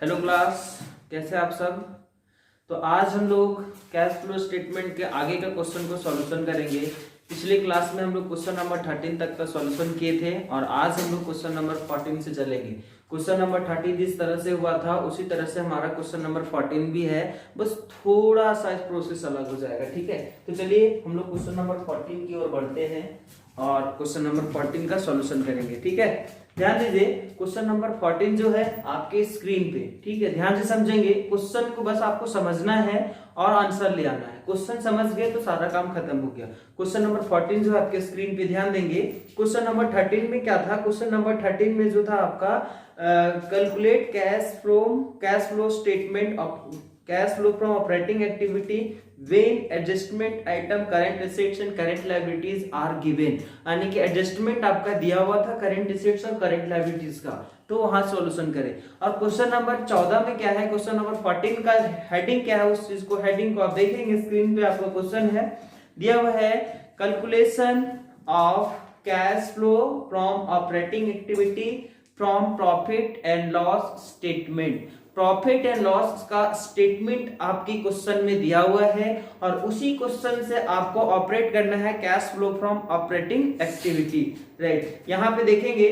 Hello class, कैसे आप सब। तो आज हम लोग कैश फ्लो स्टेटमेंट के आगे का क्वेश्चन को सॉल्यूशन करेंगे। पिछले क्लास में हम लोग क्वेश्चन नंबर 13 तक का सॉल्यूशन किए थे और आज हम लोग क्वेश्चन नंबर 14 से चलेंगे। क्वेश्चन नंबर 30 जिस तरह से हुआ था उसी तरह से हमारा क्वेश्चन नंबर 14 भी है, बस थोड़ा सा प्रोसेस अलग हो जाएगा। ठीक है, तो चलिए हम लोग क्वेश्चन नंबर 14 की ओर बढ़ते हैं और क्वेश्चन नंबर 14 का सॉल्यूशन करेंगे। ठीक है, ध्यान दीजिए क्वेश्चन नंबर 14 जो है आपके स्क्रीन पे। ठीक है, ध्यान से समझेंगे, क्वेश्चन को बस आपको समझना है और आंसर ले आना है। क्वेश्चन समझ गए तो सारा काम खत्म हो गया। क्वेश्चन नंबर 14 जो है आपके स्क्रीन पे, ध्यान देंगे। क्वेश्चन नंबर 13 में क्या था, क्वेश्चन नंबर 13 में जो था आपका calculate cash flow statement of cash flow from operating activity when adjustment item current assets and current liabilities are given. यानी कि एडजस्टमेंट आपका दिया हुआ था करंट एसेट्स और करंट लायबिलिटीज का, तो वहां सॉल्यूशन करें। और क्वेश्चन नंबर 14 में क्या है, क्वेश्चन नंबर 14 का हेडिंग क्या है, उस चीज को हेडिंग को आप देखेंगे स्क्रीन पे, आपका क्वेश्चन है दिया हुआ है calculation of cash flow from operating activity from profit and loss statement. Profit and loss का स्टेटमेंट आपकी क्वेश्चन में दिया हुआ है और उसी क्वेश्चन से आपको ऑपरेट करना है cash flow from operating activity. Right, यहाँ पे देखेंगे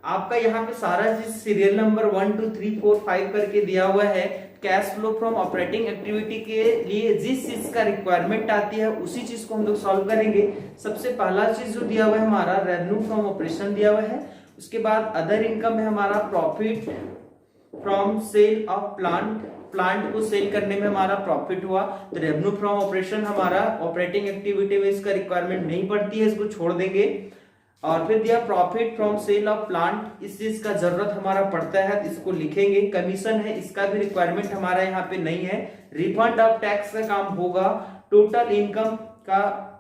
आपका यहाँ पे सारा चीज सीरियल नंबर 1 2 3 4 5 करके दिया हुआ है। Cash flow from operating activity के लिए जिस चीज का रिक्वायरमेंट आती है उसी चीज को हम लोग सॉल्व करेंगे। सबसे पहला चीज जो दिया हुआ है हमारा रेवेन्यू फ्रॉम ऑपरेशन दिया हुआ है। उसके बाद अदर इनकम है हमारा profit from sale of plant को सेल करने में हमारा प्रॉफिट हुआ। तो रेवेन्यू फ्रॉम ऑपरेशन हमारा ऑपरेटिंग एक्टिविटी में इसका रिक्वायरमेंट नहीं पड़ती है, इसको छोड़ देंगे। और फिर दिया profit from sale of plant, इस चीज का जरूरत हमारा पड़ता है तो इसको लिखेंगे। कमीशन है, इसका भी रिक्वायरमेंट हमारा यहाँ पे नहीं है। रिफंड ऑफ टैक्स का काम होगा। टोटल इनकम का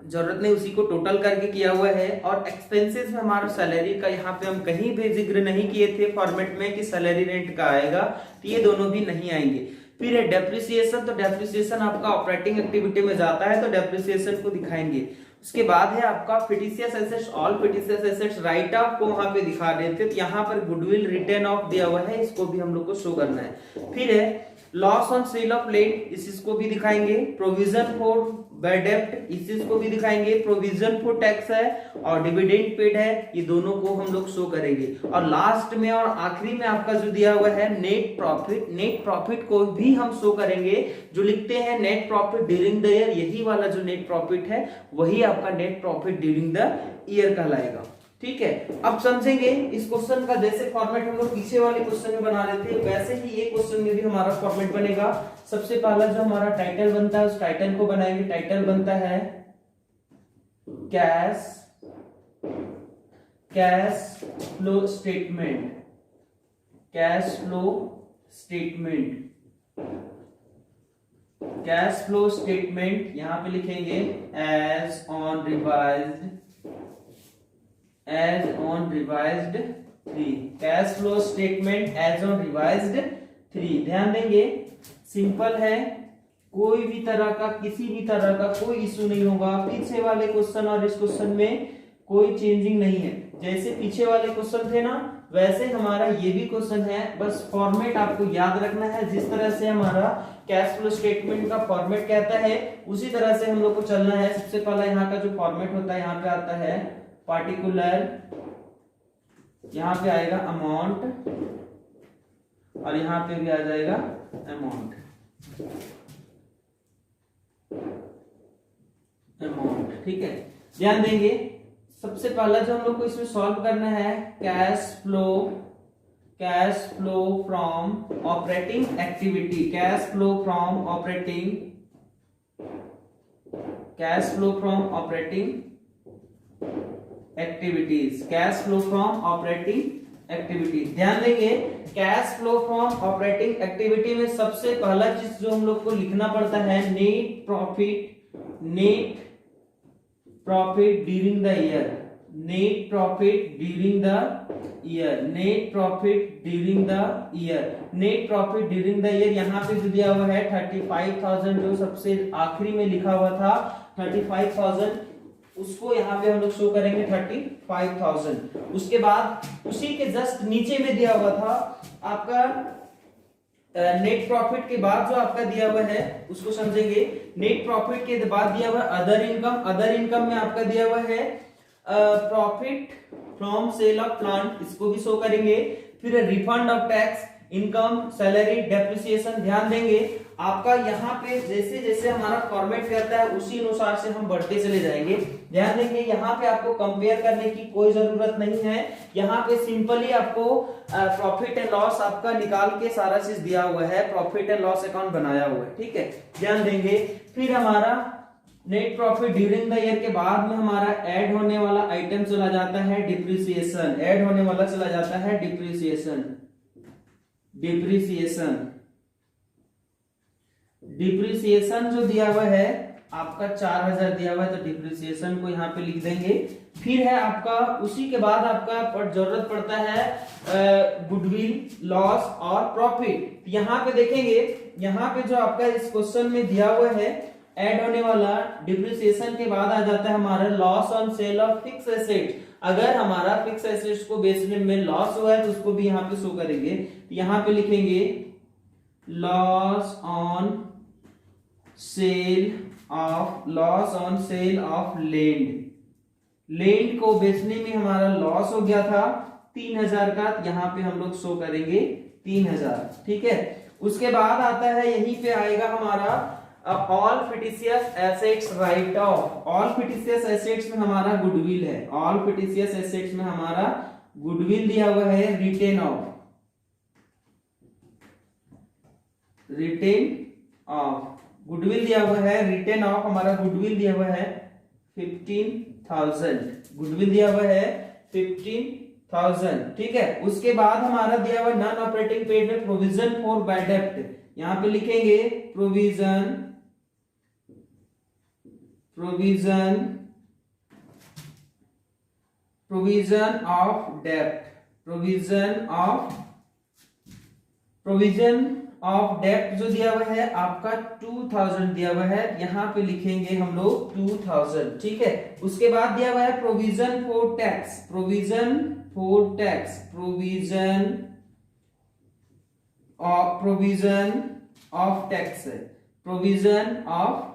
जरूरत नहीं, उसी को टोटल करके किया हुआ है। और एक्सपेंसेस में हमारा सैलरी का यहाँ पे हम कहीं भी जिक्र नहीं किए थे फॉर्मेट में कि सैलरी रेंट का आएगा, तो ये दोनों भी नहीं आएंगे। फिर है डेप्रिसिएशन, तो डेप्रिसिएशन आपका ऑपरेटिंग एक्टिविटी में जाता है तो डेप्रिसिएशन को दिखाएंगे। उसके बाद है आपका fictitious assets, all fictitious assets write off को वहां पे दिखा रहे थे, तो यहाँ पर गुडविल रिटर्न ऑफ दिया हुआ है, इसको भी हम लोग को शो करना है। फिर है loss on sale of land, इस चीज को भी दिखाएंगे। प्रोविजन फॉर बैड डेब्ट, इस चीज को भी दिखाएंगे। प्रोविजन फॉर टैक्स है और डिविडेंड पेड है, ये दोनों को हम लोग शो करेंगे। और लास्ट में और आखिरी में आपका जो दिया हुआ है नेट प्रॉफिट, नेट प्रॉफिट को भी हम शो करेंगे। जो लिखते हैं net profit during the year, यही वाला जो नेट प्रॉफिट है वही आपका net profit during the year कहलाएगा। ठीक है, अब समझेंगे इस क्वेश्चन का जैसे फॉर्मेट हम लोग पीछे वाले क्वेश्चन में बना रहे थे वैसे ही ये क्वेश्चन में भी हमारा फॉर्मेट बनेगा। सबसे पहला जो हमारा टाइटल बनता है उस टाइटल को बनाएंगे। टाइटल बनता है cash flow statement, cash flow statement, cash flow statement यहां पे लिखेंगे as on revised 3, cash flow statement as on revised 3। ध्यान देंगे सिंपल है, कोई भी तरह का किसी भी तरह का कोई इशू नहीं होगा। पीछे वाले क्वेश्चन और इस क्वेश्चन में कोई चेंजिंग नहीं है। जैसे पीछे वाले क्वेश्चन थे ना वैसे हमारा ये भी क्वेश्चन है, बस फॉर्मेट आपको याद रखना है। जिस तरह से हमारा कैश फ्लो स्टेटमेंट का फॉर्मेट कहता है उसी तरह से हम लोग को चलना है। सबसे पहला यहाँ का जो फॉर्मेट होता है यहाँ पे आता है पार्टिकुलर, यहाँ पे आएगा अमाउंट और यहाँ पे भी आ जाएगा अमाउंट। ठीक है, ध्यान देंगे सबसे पहला जो हम लोग को इसमें सॉल्व करना है cash flow from operating activity, cash flow from operating activities, cash flow from operating activities. ध्यान देंगे cash flow from operating activity में सबसे पहला चीज जो हम लोग को लिखना पड़ता है net profit during the year, net profit during the year. यहाँ पे जो दिया हुआ है 35,000, जो सबसे आखिरी में लिखा हुआ था 35,000, उसको यहाँ पे हम लोग शो करेंगे 35,000। उसके बाद उसी के जस्ट नीचे में दिया हुआ था आपका नेट प्रॉफिट के बाद जो आपका दिया हुआ है उसको समझेंगे। नेट प्रॉफिट के बाद दिया हुआ अदर इनकम। अदर इनकम में आपका दिया हुआ है profit from sale of plant, इसको भी शो करेंगे। फिर refund of tax, income, salary, depreciation. ध्यान देंगे आपका यहाँ पे जैसे जैसे हमारा फॉर्मेट करता है उसी अनुसार से हम बढ़ते चले जाएंगे। ध्यान देंगे यहाँ पे आपको कंपेयर करने की कोई जरूरत नहीं है। यहाँ पे सिंपली आपको प्रॉफिट एंड लॉस आपका निकाल के सारा चीज दिया हुआ है, प्रॉफिट एंड लॉस अकाउंट बनाया हुआ है, ठीक है। ध्यान देंगे फिर हमारा net profit during the year के बाद में हमारा ऐड होने वाला आइटम चला जाता है डिप्रिसिएशन। ऐड होने वाला चला जाता है डिप्रिसिएशन। डिप्रिसिएशन जो दिया हुआ है आपका 4000 दिया हुआ है, तो डिप्रिसिएशन को यहाँ पे लिख देंगे। फिर है आपका उसी के बाद आपका जरूरत पड़ता है गुडविल, लॉस और प्रॉफिट। यहाँ पे देखेंगे, यहाँ पे जो आपका इस क्वेश्चन में दिया हुआ है ऐड होने वाला डिप्रिसिएशन के बाद आ जाता है हमारा loss on sale of fix assets. अगर हमारा फिक्स एसेट्स को बेचने में लॉस हुआ है तो उसको भी यहाँ पे शो करेंगे। यहाँ पे लिखेंगे loss on sale of land. Land को बेचने में हमारा लॉस हो गया था 3000 का, यहाँ पे हम लोग शो करेंगे 3000, ठीक है। उसके बाद आता है यहीं पे आएगा हमारा all fictitious assets write off. All fictitious assets में हमारा गुडविल है। ऑल फिटिशियस एसेट्स में हमारा गुडविल दिया हुआ है रिटेन ऑफ गुडविल दिया हुआ है रिटेन ऑफ। हमारा गुडविल दिया हुआ है 15,000। गुडविल दिया हुआ है 15,000, ठीक है। उसके बाद हमारा दिया हुआ नॉन ऑपरेटिंग पेड में प्रोविजन फॉर बैड डेब्ट। यहाँ पे लिखेंगे प्रोविजन ऑफ डेब्ट जो दिया हुआ है आपका 2000 दिया हुआ है, यहाँ पे लिखेंगे हम लोग 2000, ठीक है। उसके बाद दिया हुआ है provision for tax. Provision of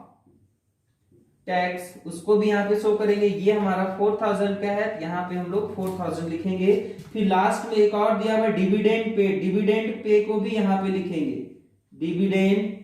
tax, उसको भी यहाँ पे शो करेंगे। ये हमारा 4000 का है, यहाँ पे हम लोग 4000 लिखेंगे। फिर लास्ट में एक और दिया हुआ डिविडेंड पेड। डिविडेंड पे को भी यहाँ पे लिखेंगे डिविडेंड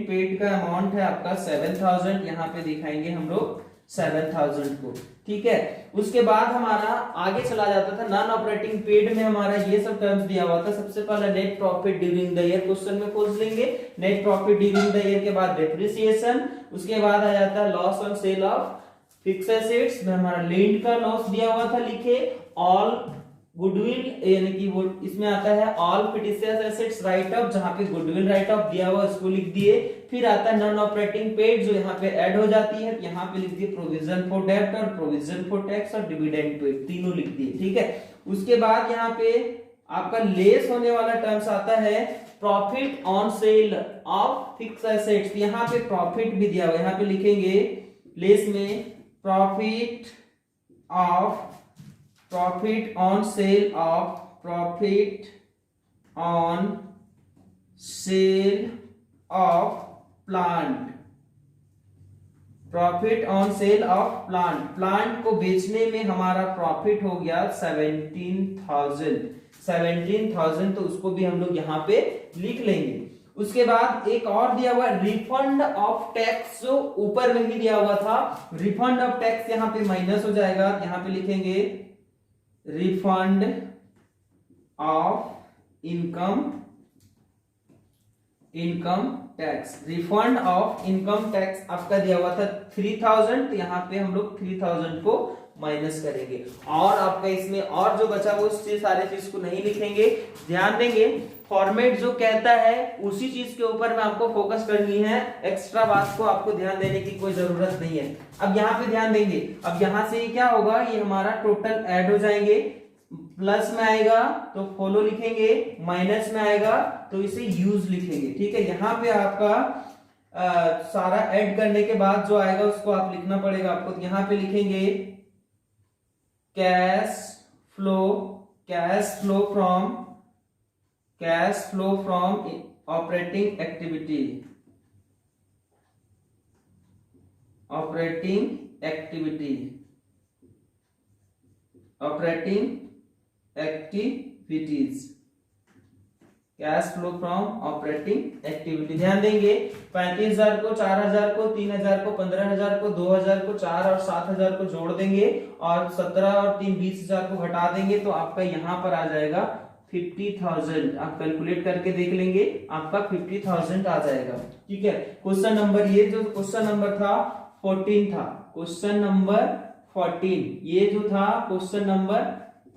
पेड का अमाउंट है आपका 7000, यहाँ पे दिखाएंगे हम लोग 7000 को, ठीक है। उसके बाद हमारा आगे चला जाता था नॉन ऑपरेटिंग पेड में हमारा ये सब टर्म्स दिया हुआ था। सबसे पहले net profit during the year question में खोज लेंगे। Net profit during the year के बाद डेप्रिसिएशन, उसके बाद आ जाता है loss on sale of fix assets में हमारा लैंड का लॉस दिया हुआ था, लिखे। ऑल गुडविल यानी कि वो इसमें आता है all fictitious assets write of, जहां पे गुडविल राइट ऑफ दिया हुआ उसको लिख दिए। फिर आता है नॉन ऑपरेटिंग पेड जो यहाँ पे ऐड हो जाती है, यहाँ पे लिख दिए प्रोविजन फॉर डेब्ट और प्रोविजन फॉर टैक्स और डिविडेंड पेड, तीनों लिख दिए, ठीक है। उसके बाद यहाँ पे आपका लेस होने वाला टर्म्स आता है profit on sale of fix assets. यहाँ पे प्रॉफिट भी दिया हुआ है, यहाँ पे लिखेंगे लेस में profit on sale of plant. Profit on sale of plant को बेचने में हमारा प्रॉफिट हो गया 17,000, तो उसको भी हम लोग यहाँ पे लिख लेंगे। उसके बाद एक और दिया हुआ रिफंड ऑफ टैक्स, जो ऊपर में ही दिया हुआ था। रिफंड ऑफ टैक्स यहाँ पे माइनस हो जाएगा, यहाँ पे लिखेंगे refund of income tax. Refund of income tax आपका दिया हुआ था 3000, तो यहाँ पे हम लोग 3000 को माइनस करेंगे। और आपका इसमें और जो बचा वो सारे चीज को नहीं लिखेंगे। ध्यान देंगे फॉर्मेट जो कहता है उसी चीज के ऊपर में आपको फोकस करनी है, एक्स्ट्रा बात को आपको ध्यान देने की कोई जरूरत नहीं है। अब यहाँ पे ध्यान देंगे, अब यहाँ से क्या होगा, ये हमारा टोटल ऐड हो जाएंगे। प्लस में आएगा तो फॉलो लिखेंगे, माइनस में आएगा तो इसे यूज लिखेंगे, ठीक है। यहाँ पे आपका सारा ऐड करने के बाद जो आएगा उसको आप लिखना पड़ेगा आपको। यहाँ पे लिखेंगे cash flow from cash flow from operating activity, operating activities, cash flow from operating activity. ध्यान देंगे 35,000 को, 4,000 को, 3,000 को, 15,000 को, 2,000 को, 4 और 7,000 को जोड़ देंगे और 17 और 3 20,000 को घटा देंगे तो आपका यहाँ पर आ जाएगा 50,000। आप कैलकुलेट करके देख लेंगे, आपका 50,000 आ जाएगा। ठीक है, क्वेश्चन नंबर, ये जो क्वेश्चन नंबर था 14 था, क्वेश्चन नंबर 14, ये जो था क्वेश्चन नंबर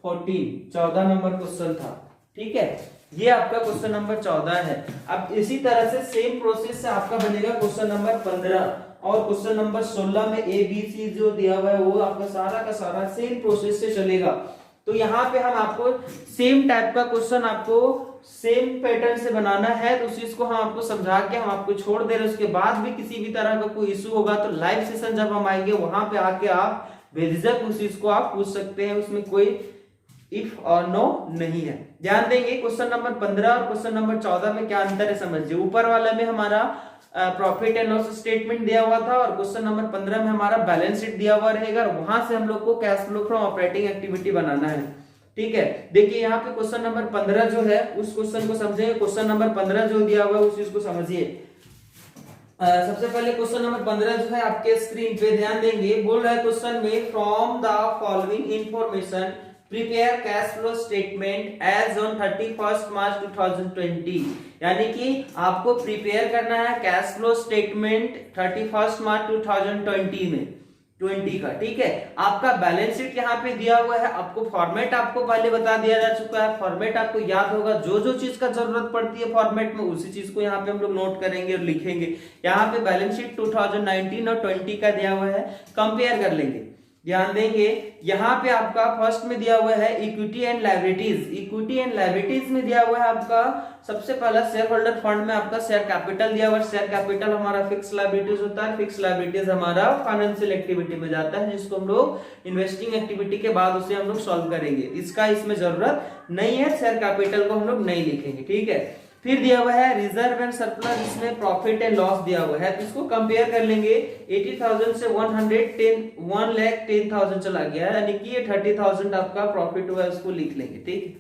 14, 14 नंबर क्वेश्चन था। ठीक है, ये आपका क्वेश्चन नंबर 14 है। अब इसी तरह से सेम प्रोसेस से आपका बनेगा क्वेश्चन नंबर 15 और क्वेश्चन नंबर 16 में ए बी सी जो दिया हुआ है वो आपका सारा का सारा सेम प्रोसेस से चलेगा। तो यहाँ पे हम आपको सेम टाइप का क्वेश्चन आपको सेम पैटर्न से बनाना है, तो उस चीज को हम आपको समझा के हम आपको छोड़ दे रहे हैं। उसके बाद भी किसी भी तरह का कोई इशू होगा तो लाइव सेशन जब हम आएंगे वहां पे आके आप बेझिझक उस चीज को आप पूछ सकते हैं, उसमें कोई इफ और नो नहीं है। ध्यान देंगे क्वेश्चन नंबर 15 और क्वेश्चन नंबर 14 में क्या अंतर है समझिए। ऊपर वाले में हमारा प्रॉफिट एंड लॉस स्टेटमेंट दिया हुआ था और क्वेश्चन नंबर 15 में हमारा बैलेंस शीट दिया हुआ रहेगा, वहां से हम लोग को cash flow from operating activity बनाना है। ठीक है, देखिए यहाँ पे क्वेश्चन नंबर 15 जो है उस क्वेश्चन को समझेंगे। क्वेश्चन नंबर 15 जो दिया हुआ है उस चीज को समझिए। सबसे पहले क्वेश्चन नंबर 15 जो है आपके स्क्रीन पे ध्यान देंगे, बोल रहा है क्वेश्चन में from the following information prepare cash flow statement as on 31 March 2020। यानी कि आपको प्रिपेयर करना है कैश फ्लो स्टेटमेंट 31 मार्च 2020 में 20 का। ठीक है, आपका बैलेंस शीट यहाँ पे दिया हुआ है, आपको फॉर्मेट आपको पहले बता दिया जा चुका है, फॉर्मेट आपको याद होगा। जो जो चीज का जरूरत पड़ती है फॉर्मेट में उसी चीज को यहाँ पे हम लोग नोट करेंगे और लिखेंगे। यहाँ पे बैलेंस शीट 2019 और 20 का दिया हुआ है, कंपेयर कर लेंगे। ध्यान देंगे यहाँ पे आपका फर्स्ट में दिया हुआ है equity and liabilities. Equity and liabilities में दिया हुआ है आपका सबसे पहला शेयर होल्डर फंड में आपका शेयर कैपिटल दिया हुआ है। शेयर कैपिटल हमारा फिक्स लायबिलिटीज होता है, फिक्स लायबिलिटीज हमारा फाइनेंशियल एक्टिविटी में जाता है, जिसको हम लोग इन्वेस्टिंग एक्टिविटी के बाद उसे हम लोग सॉल्व करेंगे। इसका इसमें जरूरत नहीं है, शेयर कैपिटल को हम लोग नहीं लिखेंगे। ठीक है, फिर दिया हुआ है रिजर्व एंड सरप्लस, इसमें प्रॉफिट एंड लॉस दिया हुआ है, तो इसको कंपेयर कर लेंगे। 80,000 से 110,000 चला गया है, यानी कि ये 30,000 आपका प्रॉफिट हुआ है, उसको लिख लेंगे। ठीक है,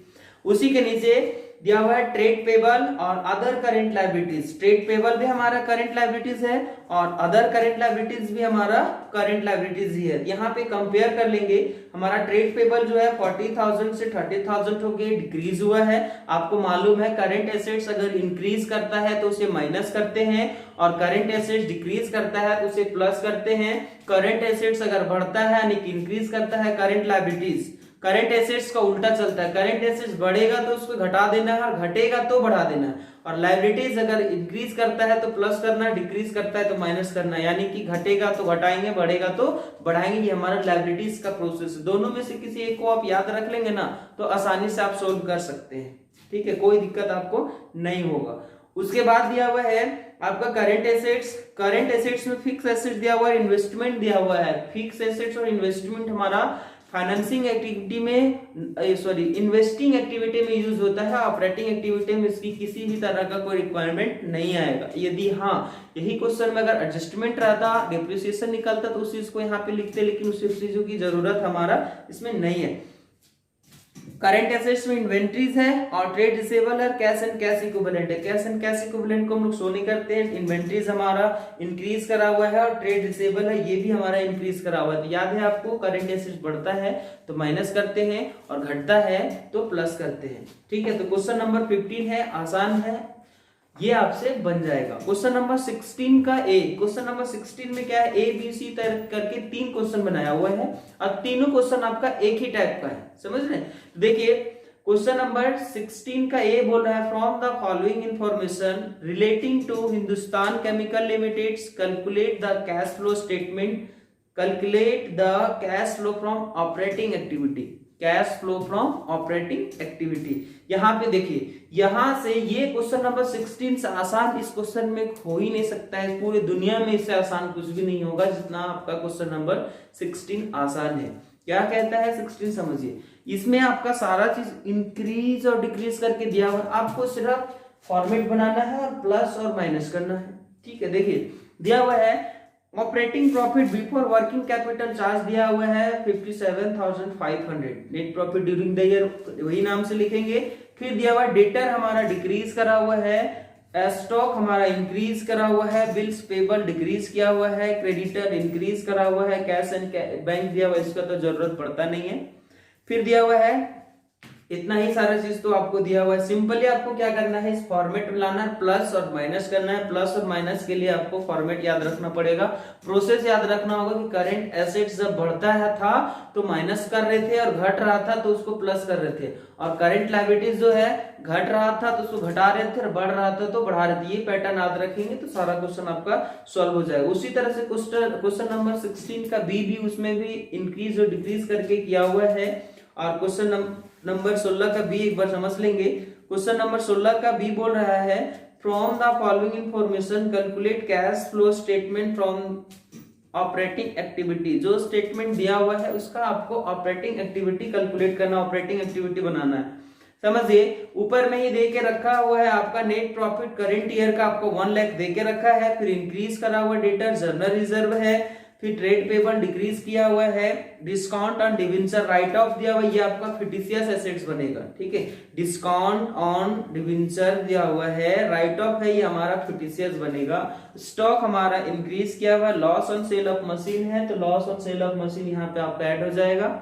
उसी के नीचे दिया हुआ है ट्रेड पेबल और other current liabilities. Trade payable भी हमारा करेंट लायबिलिटीज है और अदर करेंट लायबिलिटीज भी हमारा करेंट लायबिलिटीज ही है। यहाँ पे कंपेयर कर लेंगे, हमारा ट्रेड पेबल जो है 40,000 से 30,000 हो गए, डिक्रीज हुआ है। आपको मालूम है करेंट एसेट्स अगर इंक्रीज करता है तो उसे माइनस करते हैं और करेंट एसेट्स डिक्रीज करता है तो उसे प्लस करते हैं। करेंट एसेट्स अगर बढ़ता है यानी कि इंक्रीज करता है करेंट लायबिलिटीज, करेंट एसेट्स का उल्टा चलता है। करेंट एसेट्स बढ़ेगा तो उसको घटा देना है और घटेगा तो बढ़ा देना है। और लायबिलिटीज अगर इंक्रीज करता है तो प्लस करना है, डिक्रीज करता है तो माइनस करना है, यानी कि घटेगा तो घटाएंगे, बढ़ेगा तो बढ़ाएंगे। ये हमारा लायबिलिटीज का प्रोसेस है। दोनों में से किसी एक को आप याद रख लेंगे ना तो आसानी से आप सोल्व कर सकते हैं। ठीक है, कोई दिक्कत आपको नहीं होगा। उसके बाद दिया हुआ है आपका करंट एसेट्स। करंट एसेट्स में फिक्स एसेट्स दिया हुआ है, इन्वेस्टमेंट दिया हुआ है। फिक्स एसेट्स और इन्वेस्टमेंट हमारा फाइनेंसिंग एक्टिविटी में इन्वेस्टिंग एक्टिविटी में यूज होता है। ऑपरेटिंग एक्टिविटी में इसकी किसी भी तरह का कोई रिक्वायरमेंट नहीं आएगा। यदि हाँ यही क्वेश्चन में अगर एडजस्टमेंट रहता, डिप्रिसिएशन निकलता तो उस चीज को यहाँ पे लिखते, लेकिन उस चीजों की जरूरत हमारा इसमें नहीं है। करंट एसेट्स में इन्वेंट्रीज है और ट्रेड रिसीवेबल है, कैश एंड कैश इक्विवेलेंट है। कैश एंड कैश इक्विवेलेंट को हम लोग शो नहीं करते हैं। इन्वेंट्रीज हमारा इंक्रीज करा हुआ है और ट्रेड रिसीवेबल है, ये भी हमारा इंक्रीज करा हुआ है। तो याद है आपको करंट एसेट्स बढ़ता है तो माइनस करते हैं और घटता है तो प्लस करते हैं। ठीक है, तो क्वेश्चन नंबर 15 है, आसान है, ये आपसे बन जाएगा। क्वेश्चन नंबर 16 का ए, क्वेश्चन नंबर 16 में क्या है, ए बी सी करके 3 क्वेश्चन बनाया हुआ है और तीनों क्वेश्चन आपका एक ही टाइप का है, समझ रहे हैं। देखिए क्वेश्चन नंबर 16 का ए बोल रहा है from the following information relating to Hindustan chemical limited calculate the cash flow statement, calculate the cash flow from operating activity, cash flow from operating activity. यहां पे देखिए, यहां से ये क्वेश्चन नंबर 16 से आसान इस क्वेश्चन में हो ही नहीं सकता है। पूरी दुनिया में इससे आसान कुछ भी नहीं होगा जितना आपका क्वेश्चन नंबर 16 आसान है। क्या कहता है 16 समझिए, इसमें आपका सारा चीज इंक्रीज और डिक्रीज करके दिया हुआ, आपको सिर्फ फॉर्मेट बनाना है और प्लस और माइनस करना है। ठीक है, देखिए दिया हुआ है operating profit before working capital charge दिया हुआ है 57,500, net profit during the year वही नाम से लिखेंगे। फिर दिया हुआ डेटर हमारा डिक्रीज करा हुआ है, स्टॉक हमारा इंक्रीज करा हुआ है, बिल्स पेबल डिक्रीज किया हुआ है, क्रेडिटर इंक्रीज करा हुआ है, कैश एंड बैंक दिया हुआ है, इसका तो जरूरत पड़ता नहीं है। फिर दिया हुआ है इतना ही सारा चीज तो आपको दिया हुआ है। सिंपली आपको क्या करना है, इस फॉर्मेट में लाना है, प्लस और माइनस करना है। प्लस और माइनस के लिए आपको फॉर्मेट याद रखना पड़ेगा, प्रोसेस याद रखना होगा कि करंट एसेट्स जब बढ़ता है था तो माइनस कर रहे थे और घट रहा था तो उसको प्लस कर रहे थे, और करंट लायबिलिटीज जो है घट रहा था तो उसको घटा रहे थे और बढ़ रहा था तो बढ़ा रहे थे। ये पैटर्न याद रखेंगे तो सारा क्वेश्चन आपका सॉल्व हो जाएगा। उसी तरह से क्वेश्चन नंबर 16 का बी भी उसमें भी इंक्रीज और डिक्रीज करके किया हुआ है। और क्वेश्चन नंबर 16 का बी एक बार समझ लेंगे। क्वेश्चन नंबर 16 का बी बोल रहा है from the following information calculate cash flow statement from operating activity. जो स्टेटमेंट दिया हुआ है उसका आपको ऑपरेटिंग एक्टिविटी कैलकुलेट करना, ऑपरेटिंग एक्टिविटी बनाना है। समझिए ऊपर में ही दे के रखा हुआ है आपका नेट प्रॉफिट करंट ईयर का आपको 1 लाख दे के रखा है, फिर इंक्रीज करा हुआ डेटर जर्नल रिजर्व है, फिर ट्रेड पेबल डिक्रीज किया हुआ है, discount on debenture right of दिया हुआ है, ये आपका फिटिशियस एसेट्स बनेगा। ठीक है, डिस्काउंट ऑन डिवेंचर दिया हुआ है, राइट ऑफ है, ये हमारा फिटिशियस बनेगा। स्टॉक हमारा इंक्रीज किया हुआ, loss on sale of machine है तो loss on sale of machine यहाँ पे आपका ऐड हो जाएगा।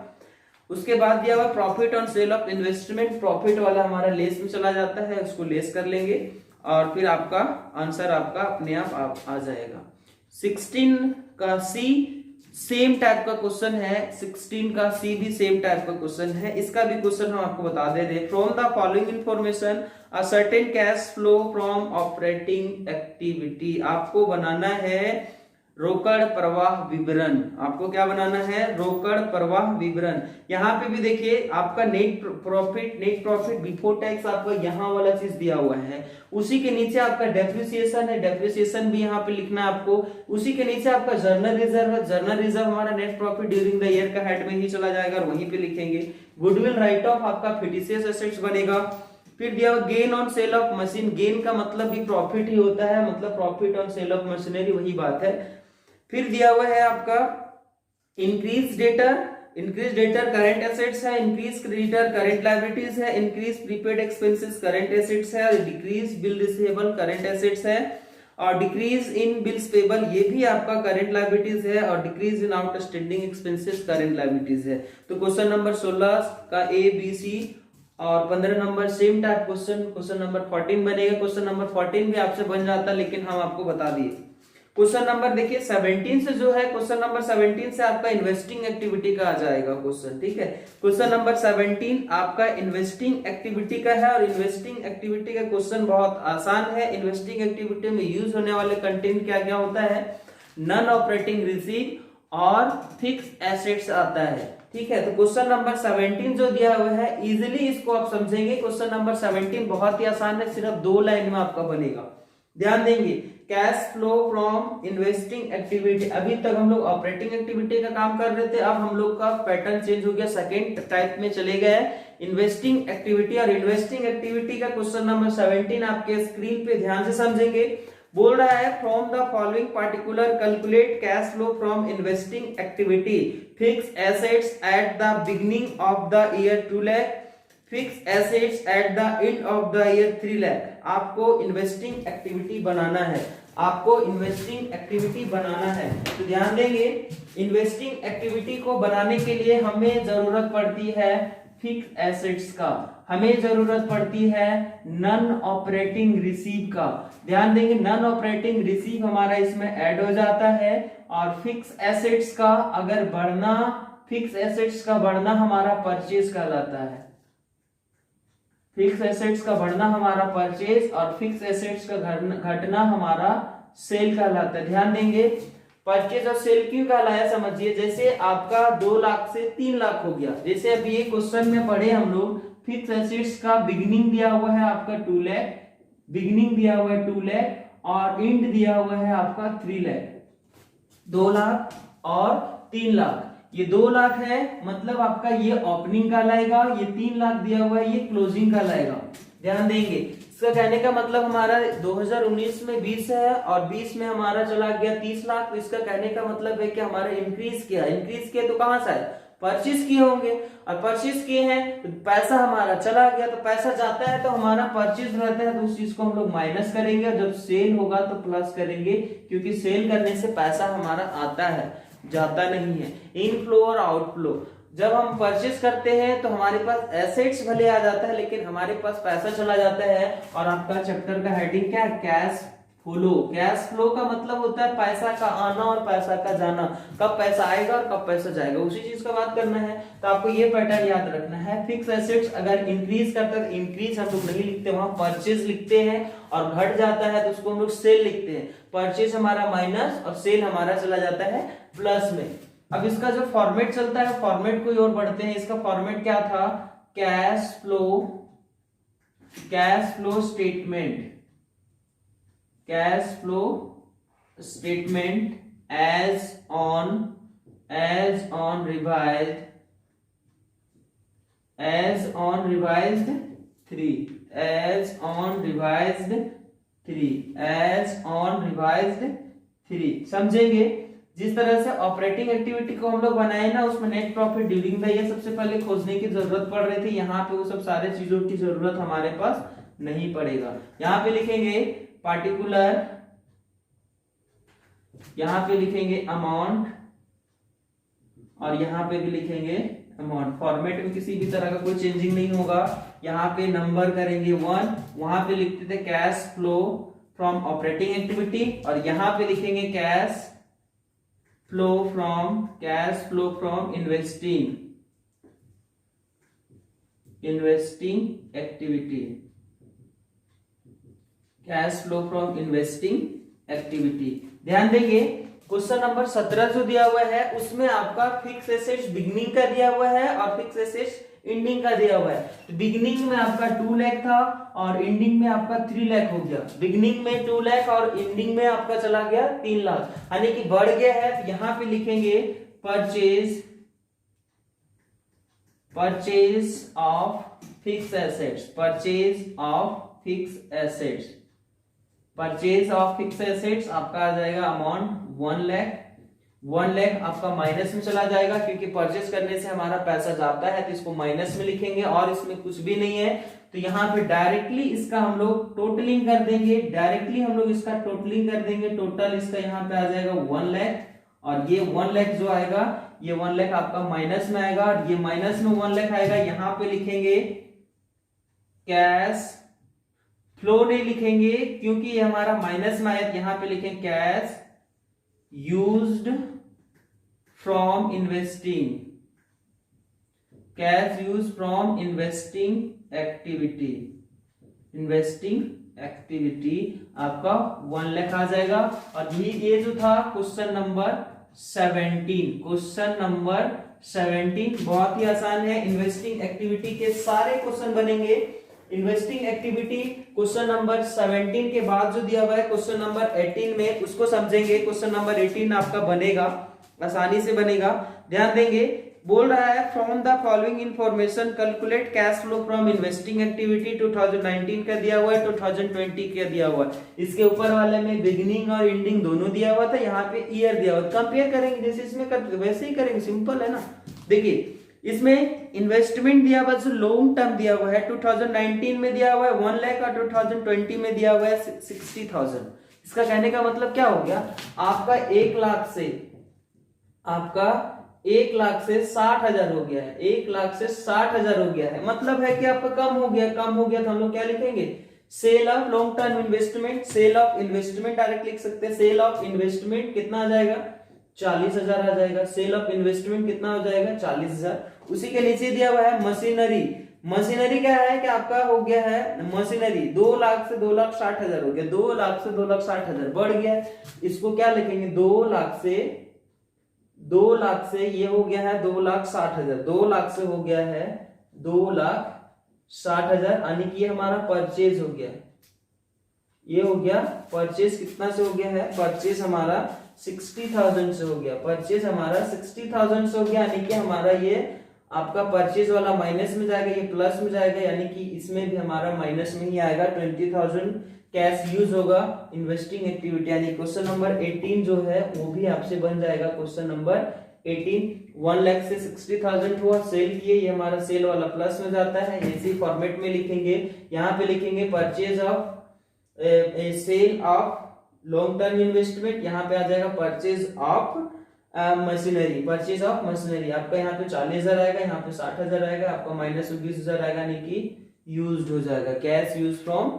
उसके बाद दिया हुआ profit on sale of investment, profit वाला हमारा लेस में चला जाता है, उसको लेस कर लेंगे और फिर आपका आंसर आपका अपने आप आ जाएगा। 16 का सी सेम टाइप का क्वेश्चन है, 16 का सी भी सेम टाइप का क्वेश्चन है। इसका भी क्वेश्चन हम आपको बता दे रहे, from the following information a certain cash flow from operating activity. आपको बनाना है रोकड़ प्रवाह विवरण। आपको क्या बनाना है, रोकड़ प्रवाह विवरण। यहाँ पे भी देखिए आपका नेट प्रॉफिट बिफोर टैक्स आपका यहाँ वाला चीज दिया हुआ है, उसी के नीचे आपका डेप्रिसिएशन है, डेप्रिसिएशन भी यहाँ पे लिखना है आपको। उसी के नीचे आपका जर्नल रिजर्व है, जर्नल रिजर्व हमारा net profit during the year का हेड में ही चला जाएगा और वहीं पे लिखेंगे। गुडविल राइट ऑफ आपका फिटिशियस एसेट्स बनेगा। फिर दिया gain on sale of machine, gain का मतलब भी प्रॉफिट ही होता है, मतलब profit on sale of machinery वही बात है। फिर दिया हुआ है आपका इंक्रीज डेटर करंट एसेट्स है, इंक्रीज क्रेडिटर करंट लायबिलिटीज है, increase prepaid expenses current assets है, और decrease bill receivable current assets है, और डिक्रीज इन बिल्स पेबल ये भी आपका करंट लायबिलिटीज है, और decrease in outstanding expenses current liabilities है। तो क्वेश्चन नंबर 16 का ए बी सी और 15 number same type question number 14 बनेगा। क्वेश्चन नंबर 14 भी आपसे बन जाता लेकिन हम आपको बता दिए। क्वेश्चन नंबर देखिए 17 से जो है, क्वेश्चन नंबर 17 से आपका इन्वेस्टिंग एक्टिविटी का आ जाएगा क्वेश्चन। ठीक है, क्वेश्चन नंबर 17 आपका इन्वेस्टिंग एक्टिविटी का है, और इन्वेस्टिंग एक्टिविटी का क्वेश्चन बहुत आसान है। इन्वेस्टिंग एक्टिविटी में यूज होने वाले कंटेंट क्या क्या होता है, नॉन ऑपरेटिंग रिसीव और फिक्स एसेट्स आता है। ठीक है, तो क्वेश्चन नंबर 17 जो दिया हुआ है इजिली इसको आप समझेंगे। क्वेश्चन नंबर 17 बहुत ही आसान है, सिर्फ 2 लाइन में आपका बनेगा। ध्यान देंगे, cash flow from investing activity. अभी तक हम लोग ऑपरेटिंग एक्टिविटी का काम कर रहे थे, अब हम लोग का पैटर्न चेंज हो गया, सेकेंड टाइप में चले गए इन्वेस्टिंग एक्टिविटी। और इन्वेस्टिंग एक्टिविटी का क्वेश्चन नंबर 17 आपके स्क्रीन पे ध्यान से समझेंगे। बोल रहा है from the following particular calculate cash flow from investing activity, fix assets at the beginning of the year 2 lakh, fix assets at the end of the year 3 lakh. आपको इन्वेस्टिंग एक्टिविटी बनाना है, आपको इन्वेस्टिंग एक्टिविटी बनाना है। तो ध्यान देंगे, इन्वेस्टिंग एक्टिविटी को बनाने के लिए हमें जरूरत पड़ती है फिक्स एसेट्स का, हमें जरूरत पड़ती है नॉन ऑपरेटिंग रिसीव का। ध्यान देंगे, नॉन ऑपरेटिंग रिसीव हमारा इसमें ऐड हो जाता है, और फिक्स एसेट्स का अगर बढ़ना, फिक्स एसेट्स का बढ़ना हमारा परचेज कहलाता है। फिक्स एसेट्स का बढ़ना हमारा परचेज और फिक्स एसेट्स का घटना हमारा सेल कहलाता है। ध्यान देंगे, परचेज और सेल क्यों कहलाया समझिए। जैसे आपका 2 लाख से 3 लाख हो गया, जैसे अभी ये क्वेश्चन में पढ़े हम लोग, फिक्स एसेट्स का बिगिनिंग दिया हुआ है आपका 2 लाख, बिगिनिंग दिया हुआ है 2 लाख और एंड दिया हुआ है आपका 3 लाख, 2 लाख और 3 लाख। ये 2 लाख है, मतलब आपका ये ओपनिंग का लाएगा, ये 3 लाख दिया हुआ है, ये क्लोजिंग का लाएगा। ध्यान देंगे, इसका कहने का मतलब हमारा 2019 में 20 है और 20 में हमारा चला गया 30 लाख। तो इसका कहने का मतलब है कि हमारा इंक्रीज किया तो कहां से आया, परचेज किए होंगे, और परचेज किए हैं तो पैसा हमारा चला गया, तो पैसा जाता है तो हमारा परचेज रहता है, तो उस चीज को हम लोग माइनस करेंगे, और जब सेल होगा तो प्लस करेंगे, क्योंकि सेल करने से पैसा हमारा आता है, जाता नहीं है। इनफ्लो और आउटफ्लो, जब हम परचेज करते हैं तो हमारे पास एसेट्स भले आ जाता है, लेकिन हमारे पास पैसा चला जाता है। और आपका चैप्टर का हेडिंग क्या है, कैश फ्लो। कैश फ्लो का मतलब होता है पैसा का आना और पैसा का जाना, कब पैसा आएगा और कब पैसा जाएगा, उसी चीज का बात करना है। तो आपको ये पैटर्न याद रखना है। फिक्स एसेट्स अगर इंक्रीज करता है, इंक्रीज हम लोग नहीं लिखते, वहां परचेज लिखते हैं, और घट जाता है तो उसको हम लोग सेल लिखते हैं। परचेज हमारा माइनस और सेल हमारा चला जाता है प्लस में। अब इसका जो फॉर्मेट चलता है, फॉर्मेट को और बढ़ते हैं। इसका फॉर्मेट क्या था, cash flow statement, cash flow statement as on revised 3 समझेंगे। जिस तरह से ऑपरेटिंग एक्टिविटी को हम लोग बनाए ना, उसमें net profit during the year सबसे पहले खोजने की जरूरत पड़ रही थी। यहाँ पे वो सब सारे चीजों की जरूरत हमारे पास नहीं पड़ेगा। यहाँ पे लिखेंगे पार्टिकुलर, यहाँ पे लिखेंगे अमाउंट, और यहाँ पे भी लिखेंगे अमाउंट। फॉर्मेट में किसी भी तरह का कोई चेंजिंग नहीं होगा। यहाँ पे नंबर करेंगे 1, वहां पे लिखते थे cash flow from operating activity, और यहाँ पे लिखेंगे cash flow from investing activity, cash flow from investing activity. ध्यान देंगे, क्वेश्चन नंबर 17 जो दिया हुआ है उसमें आपका फिक्स एसेट्स बिगिनिंग का दिया हुआ है और फिक्स एसेट्स एंडिंग का दिया हुआ है। तो बिगिनिंग में आपका 2 लाख था और एंडिंग में आपका 3 लाख हो गया। बिगिनिंग में 2 लाख और एंडिंग में आपका चला गया 3 लाख, यानी कि बढ़ गया है। तो यहां पे लिखेंगे purchase of fix assets, purchase of fix assets आपका आ जाएगा अमाउंट 1 लाख। 1 लाख आपका माइनस में चला जाएगा, क्योंकि परचेज करने से हमारा पैसा जाता है, तो इसको माइनस में लिखेंगे, और इसमें कुछ भी नहीं है। तो यहाँ पे डायरेक्टली इसका हम लोग टोटलिंग कर देंगे, टोटल इसका यहाँ पे आ जाएगा 1 लाख, और ये 1 लाख जो आएगा, ये 1 लाख आपका माइनस में आएगा, और ये माइनस में 1 लाख आएगा। यहाँ पे लिखेंगे कैश फ्लो, नहीं लिखेंगे क्योंकि ये हमारा माइनस में आया। यहाँ पे लिखेंगे cash used from investing activity आपका 1 लाख आ जाएगा। और ये जो था क्वेश्चन नंबर 17 बहुत ही आसान है। इन्वेस्टिंग एक्टिविटी के सारे क्वेश्चन बनेंगे। इन्वेस्टिंग एक्टिविटी क्वेश्चन नंबर 17 के बाद जो दिया हुआ है क्वेश्चन नंबर 18 में, उसको समझेंगे। क्वेश्चन नंबर 18 आपका बनेगा, आसानी से बनेगा। ध्यान देंगे, बोल रहा है from the following information calculate cash flow from investing activity. 2019 का दिया हुआ है, 2020 का दिया हुआ है। इसके ऊपर वाले में बिगिनिंग और एंडिंग दोनों दिया हुआ था, यहाँ पे ईयर दिया हुआ। कंपेयर करेंगे जैसे इसमें वैसे ही करेंगे, सिंपल है ना। देखिए इसमें इन्वेस्टमेंट दिया हुआ जो लॉन्ग टर्म दिया हुआ है 2019 में दिया हुआ है 1 लाख, और 2020 में दिया हुआ है 60,000। इसका कहने का मतलब क्या हो गया, आपका 1 लाख से 60,000 हो गया है, 1 लाख से 60,000 हो गया है। मतलब है कि आपका कम हो गया तो हम लोग क्या लिखेंगे, sale of long term investment, sale of investment direct लिख सकते हैं। सेल ऑफ इन्वेस्टमेंट कितना आ जाएगा, 40,000 आ जाएगा। सेल ऑफ इन्वेस्टमेंट कितना हो जाएगा, 40,000। उसी के नीचे दिया हुआ है मशीनरी क्या है कि आपका हो गया है मशीनरी 2 लाख से 2,60,000 हो गया, 2 लाख से 2,60,000 बढ़ गया। इसको क्या लिखेंगे, 2 लाख से ये हो गया है 2,60,000, 2 लाख से हो गया है 2,60,000, यानी कि ये हमारा परचेज हो गया। ये हो गया परचेज, कितना से हो गया है, परचेज हमारा 60,000 से हो गया, परचेज हमारा 60,000 से हो गया, यानी कि हमारा ये आपका परचेज वाला माइनस में जाएगा, ये प्लस में जाएगा, यानी कि इसमें भी हमारा माइनस में ही आएगा। 20,000 कैश यूज होगा इन्वेस्टिंग एक्टिविटी, यानी क्वेश्चन नंबर 18 जो है वो भी आपसे बन जाएगा। क्वेश्चन नंबर 18 1 लाख से 60,000 हुआ, सेल किए, ये हमारा सेल वाला प्लस में जाता है, इसी फॉर्मेट में लिखेंगे। यहाँ पे लिखेंगे purchase of sale of long term investment, यहाँ पे आ जाएगा purchase of machinery, purchase of machinery, आपका यहाँ पे 40,000 आएगा, यहाँ पे 60,000 आएगा, आपका माइनस 20,000 आएगा, यानी कि यूज्ड हो जाएगा, cash use from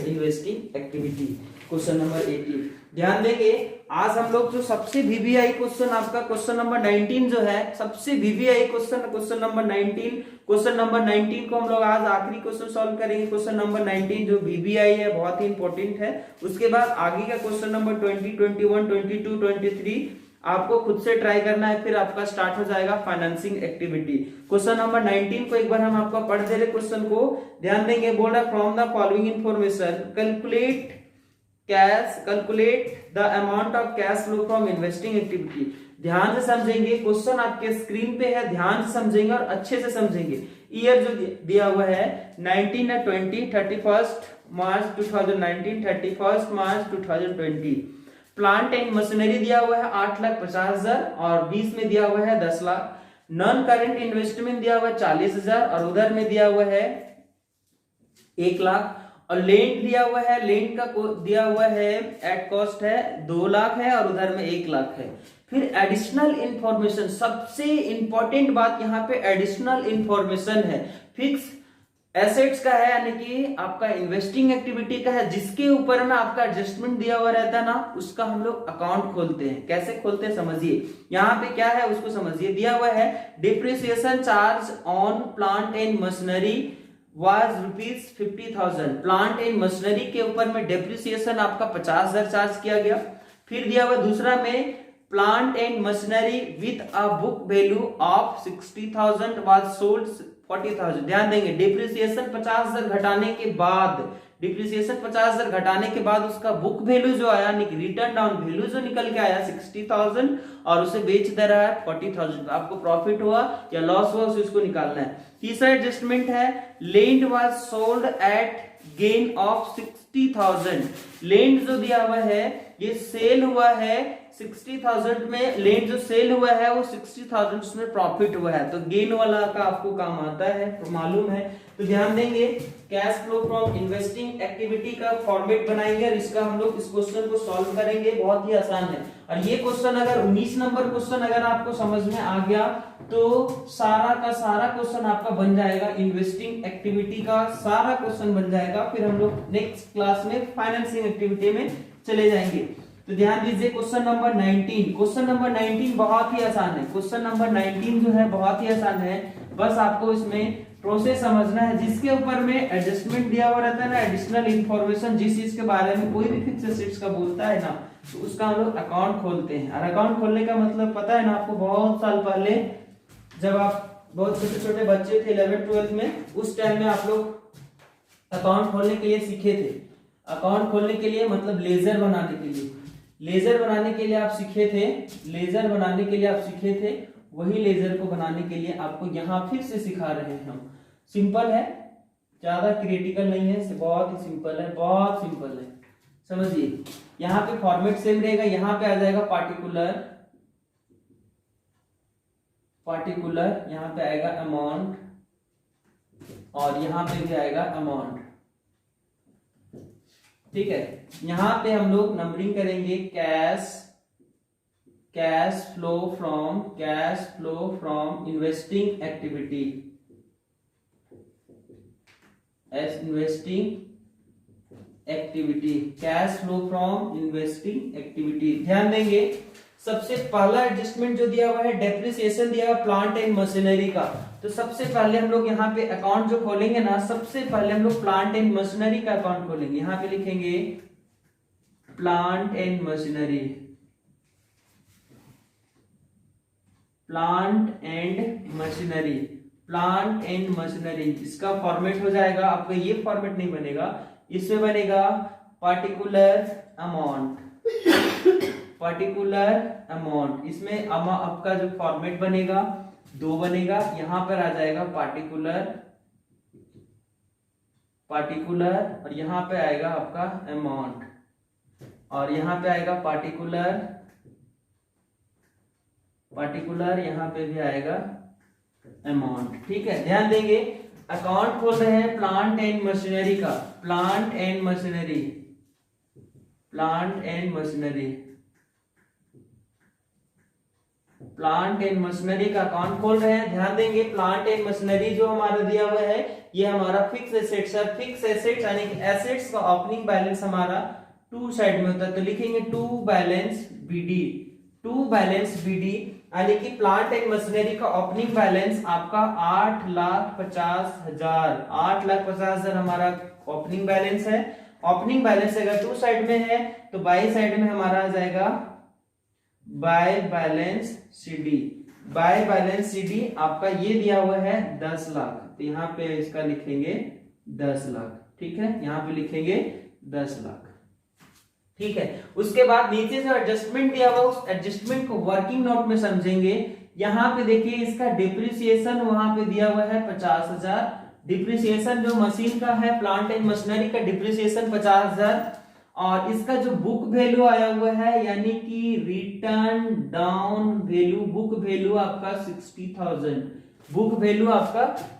investing activity. Question number 18 ध्यान देंगे, आज हम लोग जो सबसे वीवीआई क्वेश्चन आपका क्वेश्चन नंबर 19 जो है, सबसे VVI question number 19, question number 19 को हम लोग आज आखिरी क्वेश्चन सॉल्व करेंगे। क्वेश्चन नंबर 19 जो वीवीआई है बहुत ही इंपॉर्टेंट है। उसके बाद आगे का क्वेश्चन नंबर 20, 21, 22, 23 आपको खुद से ट्राई करना है, फिर आपका स्टार्ट हो जाएगा फाइनेंसिंग एक्टिविटी। क्वेश्चन नंबर 19 को एक बार हम आपका पढ़ दे रहे, क्वेश्चन को ध्यान देंगे। बोल रहा from the following information calculate the amount of cash flow from investing activity. ध्यान से समझेंगे, क्वेश्चन आपके स्क्रीन पे है, ध्यान से समझेंगे और अच्छे से समझेंगे। ईयर जो दिया हुआ है 19 या 20, 31 मार्च 2019, 31 मार्च 2020। प्लांट एंड मशीनरी दिया हुआ है 8,50,000 और 20 में दिया हुआ है 10 लाख। नॉन करेंट इन्वेस्टमेंट दिया हुआ है 40,000 और उधर में दिया हुआ है 1 लाख। और लेंड दिया हुआ है, लेंड का दिया हुआ है एट कॉस्ट है 2 लाख है और उधर में 1 लाख है। फिर एडिशनल इंफॉर्मेशन, सबसे इंपॉर्टेंट बात यहाँ पे एडिशनल इंफॉर्मेशन है, फिक्स एसेट्स का है, यानी कि आपका इन्वेस्टिंग एक्टिविटी का है, जिसके ऊपर ना आपका एडजस्टमेंट दिया हुआ रहता है ना, उसका हम लोग अकाउंट खोलते हैं। कैसे खोलते हैं समझिए, यहाँ पे क्या है उसको समझिए। दिया हुआ है depreciation charge on plant and machinery was ₹50,000। Plant and machinery के ऊपर में डेप्रिसिएशन आपका 50,000 चार्ज किया गया। फिर दिया हुआ दूसरा में plant and machinery with a book value of 60,000 was sold 40,000। ध्यान देंगे, डिप्रिसिएशन 50,000 घटाने के बाद, डिप्रिसिएशन 50,000 घटाने के बाद उसका बुक वैल्यू जो आया, रिटर्न डाउन वैल्यू जो निकल के आया 60,000 और उसे बेच दे रहा है 40,000। आपको प्रॉफिट हुआ या लॉस हुआ उसे उसको निकालना है। तीसरा एडजस्टमेंट है land was sold at gain of 60,000। Land जो दिया हुआ है ये सेल हुआ है 60,000 में, लैंड जो सेल हुआ है वो 60,000 उसमें प्रॉफिट हुआ है, तो गेन वाला का आपको काम आता है, तो मालूम है। तो ध्यान देंगे, cash flow from investing activity का फॉर्मेट बनाएंगे और इसका हम लोग इस क्वेश्चन को सॉल्व करेंगे, बहुत ही आसान है। और ये क्वेश्चन अगर 19 नंबर क्वेश्चन अगर आपको समझ में आ गया तो सारा का सारा क्वेश्चन आपका बन जाएगा, इन्वेस्टिंग एक्टिविटी का सारा क्वेश्चन बन जाएगा। फिर हम लोग नेक्स्ट क्लास में फाइनेंसिंग एक्टिविटी में चले जाएंगे। तो ध्यान दीजिए क्वेश्चन नंबर 19, क्वेश्चन नंबर 19 बहुत ही आसान है। क्वेश्चन नंबर 19 जो है बहुत ही आसान है, बस आपको इसमें प्रोसेस समझना है। जिसके ऊपर में एडजस्टमेंट दिया हुआ रहता है ना, एडिशनल इंफॉर्मेशन, जिस चीज के बारे में कोई भी फिक्स एसेट्स का बोलता है ना, तो उसका हम लोग अकाउंट खोलते हैं। और अकाउंट खोलने का मतलब पता है ना आपको, बहुत साल पहले जब आप बहुत छोटे छोटे बच्चे थे 11th-12th में, उस टाइम में आप लोग अकाउंट खोलने के लिए सीखे थे। अकाउंट खोलने के लिए मतलब लेजर बनाने के लिए, लेजर बनाने के लिए आप सीखे थे, लेजर बनाने के लिए आप सीखे थे, वही लेजर को बनाने के लिए आपको यहाँ फिर से सिखा रहे हैं हम। सिंपल है, ज्यादा क्रिटिकल नहीं है, बहुत ही सिंपल है, बहुत सिंपल है, समझिए। यहाँ पे फॉर्मेट सेम रहेगा, यहाँ पे आ जाएगा पार्टिकुलर, पार्टिकुलर, यहाँ पे आएगा अमाउंट और यहाँ पे भी आएगा अमाउंट, ठीक है। यहाँ पे हम लोग नंबरिंग करेंगे, cash flow from investing activity, investing activity, cash flow from investing activity. ध्यान देंगे, सबसे पहला एडजस्टमेंट जो दिया हुआ है डेप्रिसिएशन दिया हुआ प्लांट एंड मशीनरी का, तो सबसे पहले हम लोग यहाँ पे अकाउंट जो खोलेंगे ना, सबसे पहले हम लोग प्लांट एंड मशीनरी का अकाउंट खोलेंगे। यहाँ पे लिखेंगे plant and machinery, plant and machinery, plant and machinery. इसका फॉर्मेट हो जाएगा आपका, ये फॉर्मेट नहीं बनेगा, इसमें बनेगा पार्टिकुलर अमाउंट, पार्टिकुलर अमाउंट, इसमें आपका जो फॉर्मेट बनेगा 2 बनेगा, यहां पर आ जाएगा पार्टिकुलर और यहां पे आएगा आपका अमाउंट, और यहां पे आएगा पार्टिकुलर यहां पे भी आएगा अमाउंट। ठीक है, ध्यान देंगे अकाउंट खोल रहे हैं प्लांट एंड मशीनरी का, प्लांट एंड मशीनरी का अकाउंट खोल रहे हैं। ध्यान देंगे प्लांट एंड मशीनरी जो हमारा दिया हुआ है ये हमारा फिक्स एसेट्स है। फिक्स एसेट्स यानी कि एसेट्स का ओपनिंग बैलेंस हमारा 2 साइड में होता है, तो लिखेंगे टू बैलेंस बीडी, यानी कि प्लांट एंड मशीनरी का ओपनिंग बैलेंस आपका 8,50,000 हमारा ओपनिंग बैलेंस है। ओपनिंग बैलेंस अगर 2 साइड में है तो बाई साइड में हमारा आ जाएगा बाय बैलेंस सीडी आपका ये दिया हुआ है 10 लाख, तो यहाँ पे इसका लिखेंगे 10 लाख। ठीक है, यहाँ पे लिखेंगे 10 लाख। ठीक है, उसके बाद नीचे जो एडजस्टमेंट दिया हुआ उस एडजस्टमेंट को वर्किंग नोट में समझेंगे। यहाँ पे देखिए इसका डिप्रिसिएशन वहां पे दिया हुआ है 50,000, डिप्रिसिएशन जो मशीन का है प्लांट एंड मशीनरी का डिप्रिसिएशन 50,000, और इसका जो बुक वैल्यू आया हुआ है यानी कि return down value, book value आपका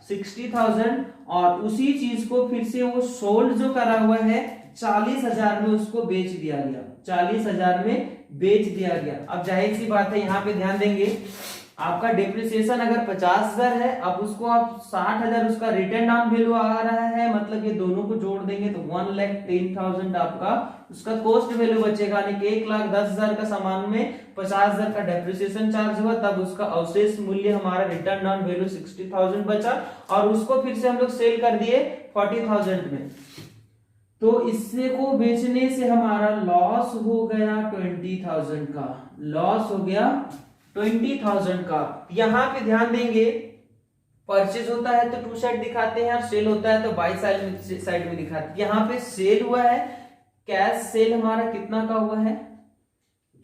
60,000, और उसी चीज को फिर से वो सोल्ड जो करा हुआ है 40,000 में उसको बेच दिया गया, 40,000 में बेच दिया गया। अब जाहिर सी बात है यहाँ पे ध्यान देंगे आपका डिप्रिसिएशन अगर 50,000 है, अब उसको आप 60,000 उसका रिटर्न डाउन वैल्यू आ रहा है, मतलब ये दोनों को जोड़ देंगे तो 1,10,000 आपका उसका कॉस्ट वैल्यू बचेगा, यानी कि 1,10,000 का सामान में 50,000 का डिप्रिसिएशन चार्ज हुआ, तब उसका अवशेष मूल्य हमारा रिटर्न डाउन वैल्यू 60,000 बचा, और उसको फिर से हम लोग सेल कर दिए 40,000 में। तो इससे को बेचने से हमारा लॉस हो गया 20,000 का, लॉस हो गया 20,000 का। यहां पे ध्यान देंगे परचेज होता है तो 2 साइड दिखाते हैं और सेल होता है तो बाई साइड में दिखाते हैं। यहाँ पे सेल हुआ है, कैश सेल हमारा कितना का हुआ है,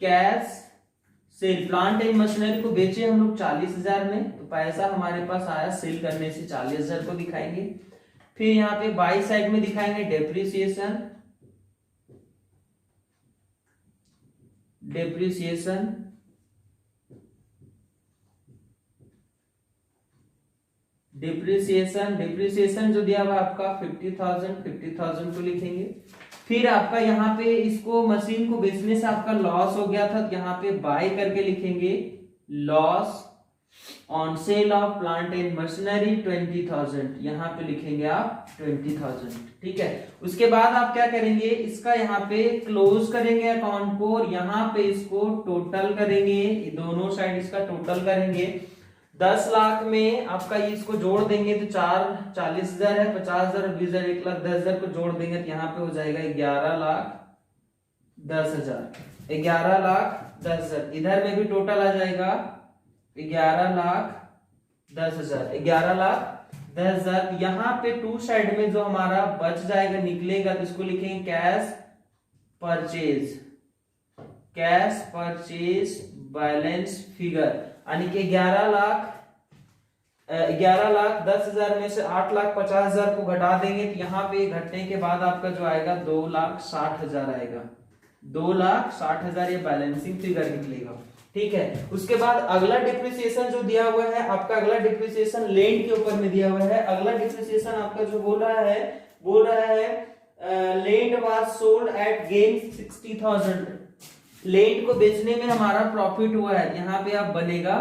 cash cell plant and machinery को बेचे हम लोग 40,000 में, तो पैसा हमारे पास आया सेल करने से 40,000 को दिखाएंगे। फिर यहाँ पे बाई साइड में दिखाएंगे डेप्रिसिएशन, डिप्रिसिएशन जो दिया हुआ आपका 50,000 को लिखेंगे। फिर आपका यहाँ पे इसको मशीन को बेचने से आपका लॉस हो गया था, तो यहाँ पे बाय करके लिखेंगे loss on sale of plant and machinery 20,000, यहाँ पे लिखेंगे आप 20,000। ठीक है, उसके बाद आप क्या करेंगे, इसका यहाँ पे क्लोज करेंगे अकाउंट को, और यहाँ पे इसको टोटल करेंगे, दोनों साइड इसका टोटल करेंगे। 10 लाख में आपका इसको जोड़ देंगे तो 40,000 है, 50,000 और 20,000 1,10,000 को जोड़ देंगे तो यहाँ पे हो जाएगा 11,10,000, 11,10,000। इधर में भी टोटल आ जाएगा 11,10,000, 11,10,000। यहाँ पे 2 साइड में जो हमारा बच जाएगा निकलेगा तो इसको लिखेंगे कैश परचेज बैलेंस फिगर, यानी कि 11,10,000 में से 8,50,000 को घटा देंगे तो यहाँ पे घटने के बाद आपका जो आएगा 2,60,000 आएगा, 2,60,000 ये बैलेंसिंग फिगर निकलेगा। ठीक है, उसके बाद अगला डिप्रिसिएशन जो दिया हुआ है आपका, अगला डिप्रिसिएशन लैंड के ऊपर में दिया हुआ है। अगला डिप्रिसिएशन आपका जो बोल रहा है land was sold at gain 60,000, land को बेचने में हमारा प्रॉफिट हुआ है। यहाँ पे आप बनेगा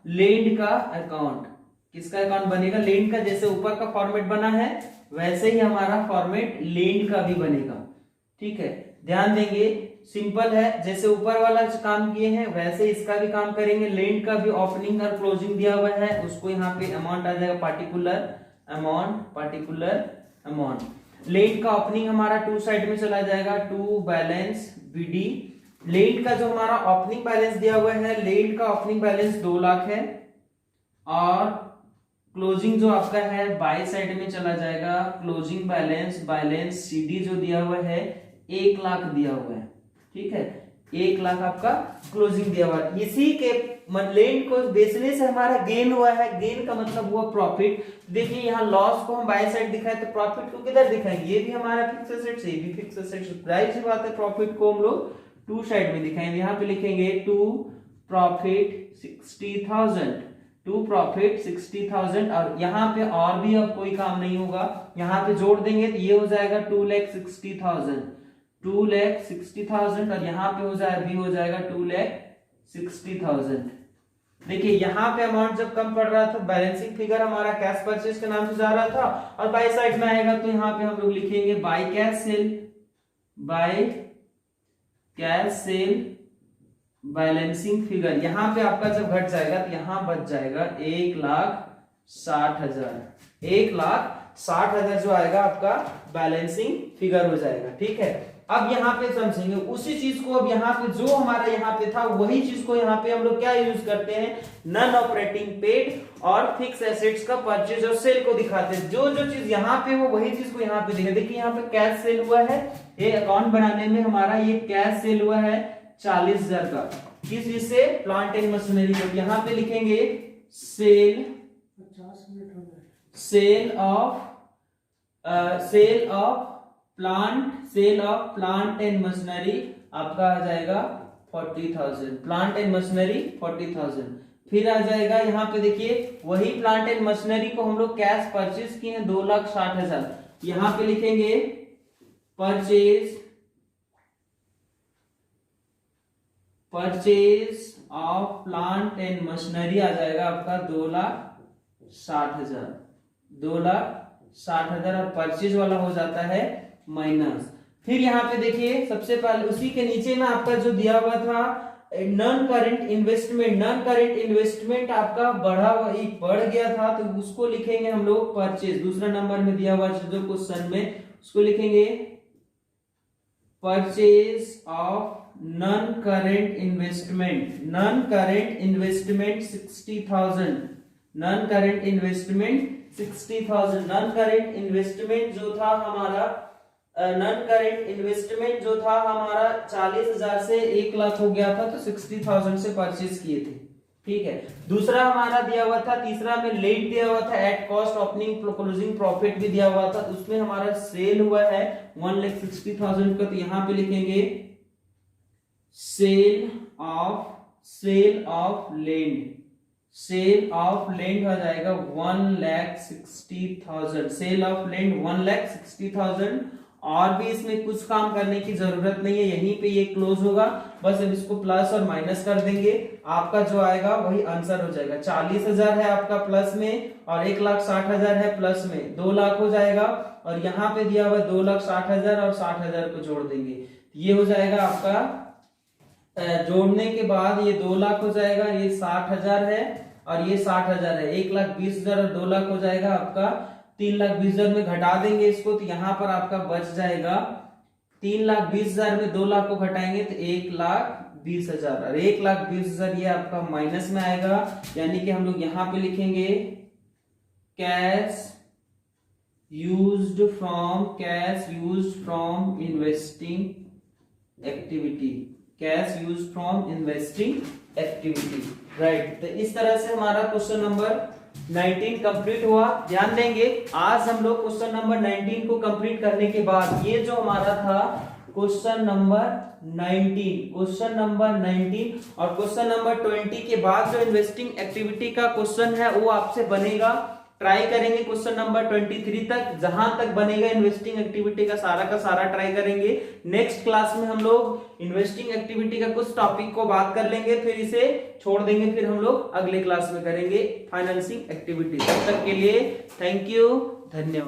लैंड का अकाउंट, किसका अकाउंट बनेगा, लैंड का। जैसे ऊपर का फॉर्मेट बना है वैसे ही हमारा फॉर्मेट लैंड का भी बनेगा। ठीक है, ध्यान देंगे सिंपल है, जैसे ऊपर वाला काम किए हैं वैसे इसका भी काम करेंगे। लैंड का भी ओपनिंग और क्लोजिंग दिया हुआ है, उसको यहाँ पे अमाउंट आ जाएगा पार्टिकुलर अमाउंट। लैंड का ओपनिंग हमारा 2 साइड में चला जाएगा, टू बैलेंस बीडी। लैंड का जो हमारा ओपनिंग बैलेंस दिया हुआ है, लैंड का ओपनिंग बैलेंस 2 लाख है, और क्लोजिंग जो आपका है बाई साइड में चला जाएगा। क्लोजिंग बैलेंस सीडी जो दिया हुआ है 1 लाख दिया हुआ है। ठीक है, 1 लाख आपका क्लोजिंग दिया हुआ है। इसी के लैंड को बेचने से हमारा गेन हुआ है, गेन का मतलब हुआ प्रॉफिट। देखिए यहाँ लॉस को हम बाय साइड दिखाए तो प्रॉफिट को किधर दिखाएंगे, ये भी हमारा फिक्स एसेट से, ये भी फिक्स एसेट से, जाहिर सी बात है प्रॉफिट को हम लोग टू साइड में दिखाएंगे। यहाँ पे लिखेंगे टू प्रॉफिट 60,000, टू प्रॉफिट 60,000, और यहाँ पे और भी अब कोई काम नहीं होगा, यहाँ पे जोड़ देंगे तो ये हो जाएगा 2,60,000, 2,60,000, और यहाँ पे हो जाएगा 2,60,000। देखिए यहाँ पे अमाउंट जब कम पड़ रहा था, बैलेंसिंग फिगर हमारा कैश परचेज के नाम से जा रहा था, और बाय साइड में आएगा तो यहाँ पे हम लोग लिखेंगे by cash cell, by cash cell balancing figure. यहाँ पे आपका जब घट जाएगा तो यहाँ बच जाएगा 1,60,000, 1,60,000 जो आएगा आपका बैलेंसिंग फिगर हो जाएगा। ठीक है, अब यहाँ पे समझेंगे उसी चीज को, अब यहाँ पे जो हमारा यहाँ पे था वही चीज को यहाँ पे हम लोग क्या यूज करते हैं, नॉन ऑपरेटिंग पेड और फिक्स एसेट्स का परचेज और सेल को दिखाते हैं। जो जो चीज यहाँ पे हो वही चीज को यहाँ पे दिखाते। देखिए यहाँ पे कैश सेल हुआ है, ये अकाउंट बनाने में हमारा ये कैश सेल हुआ है 40,000 का, किस चीज से, प्लांट एंड मशीनरी को। यहाँ पे लिखेंगे सेल, 50 मिनट हो गए, sale of plant and machinery आपका आ जाएगा 40,000, प्लांट एंड मशीनरी 40,000। फिर आ जाएगा यहाँ पे देखिए वही प्लांट एंड मशीनरी को हम लोग कैश परचेज किए हैं 2,60,000, यहाँ पे लिखेंगे purchase of plant and machinery आ जाएगा आपका 2,60,000, 2,60,000, और परचेज वाला हो जाता है माइनस। फिर यहाँ पे देखिए सबसे पहले उसी के नीचे में आपका जो दिया हुआ था non current investment, non current investment आपका बढ़ गया था, तो उसको लिखेंगे हम लोग परचेज। दूसरा नंबर में दिया हुआ जो क्वेश्चन में उसको लिखेंगे purchase of non current investment, non current investment 60,000, non current investment 60,000, non current investment जो था हमारा, नॉन करंट इन्वेस्टमेंट जो था हमारा 40,000 से 1 लाख हो गया था, तो 60,000 से परचेज किए थे। ठीक है, दूसरा हमारा दिया हुआ था, तीसरा में लेट दिया हुआ था, at cost opening closing profit भी दिया हुआ था, उसमें हमारा सेल हुआ है 1,60,000 का, तो यहाँ पे लिखेंगे sale of land, sale of land हो जाएगा 1,60,000, सेल ऑफ लैंड 1,60,000। और भी इसमें कुछ काम करने की जरूरत नहीं है, यहीं पे ये क्लोज होगा, बस अब इसको प्लस और माइनस कर देंगे, आपका जो आएगा वही आंसर हो जाएगा। 40,000 है आपका प्लस में, और 1,60,000 है प्लस में, 2 लाख हो जाएगा, और यहाँ पे दिया हुआ 2,60,000 और 60,000 को जोड़ देंगे, ये हो जाएगा आपका, जोड़ने के बाद ये 2 लाख हो जाएगा, ये 60,000 है और ये 60,000 है, 1,20,000 और 2 लाख हो जाएगा आपका 3,20,000 में घटा देंगे इसको, तो यहाँ पर आपका बच जाएगा 3,20,000 में 2 लाख को घटाएंगे तो 1,20,000, और 1,20,000 ये आपका माइनस में आएगा, यानी कि हम लोग यहाँ पे लिखेंगे cash used from investing activity, cash use from investing activity, right. तो इस तरह से हमारा क्वेश्चन नंबर 19 कंप्लीट हुआ। ध्यान देंगे आज हम लोग क्वेश्चन नंबर 19 को कंप्लीट करने के बाद ये जो हमारा था क्वेश्चन नंबर 19 और क्वेश्चन नंबर 20 के बाद जो इन्वेस्टिंग एक्टिविटी का क्वेश्चन है वो आपसे बनेगा, ट्राई करेंगे क्वेश्चन नंबर 23 तक, जहां तक बनेगा इन्वेस्टिंग एक्टिविटी का सारा ट्राई करेंगे। नेक्स्ट क्लास में हम लोग इन्वेस्टिंग एक्टिविटी का कुछ टॉपिक को बात कर लेंगे, फिर इसे छोड़ देंगे, फिर हम लोग अगले क्लास में करेंगे फाइनेंसिंग एक्टिविटी। तब तक के लिए थैंक यू, धन्यवाद।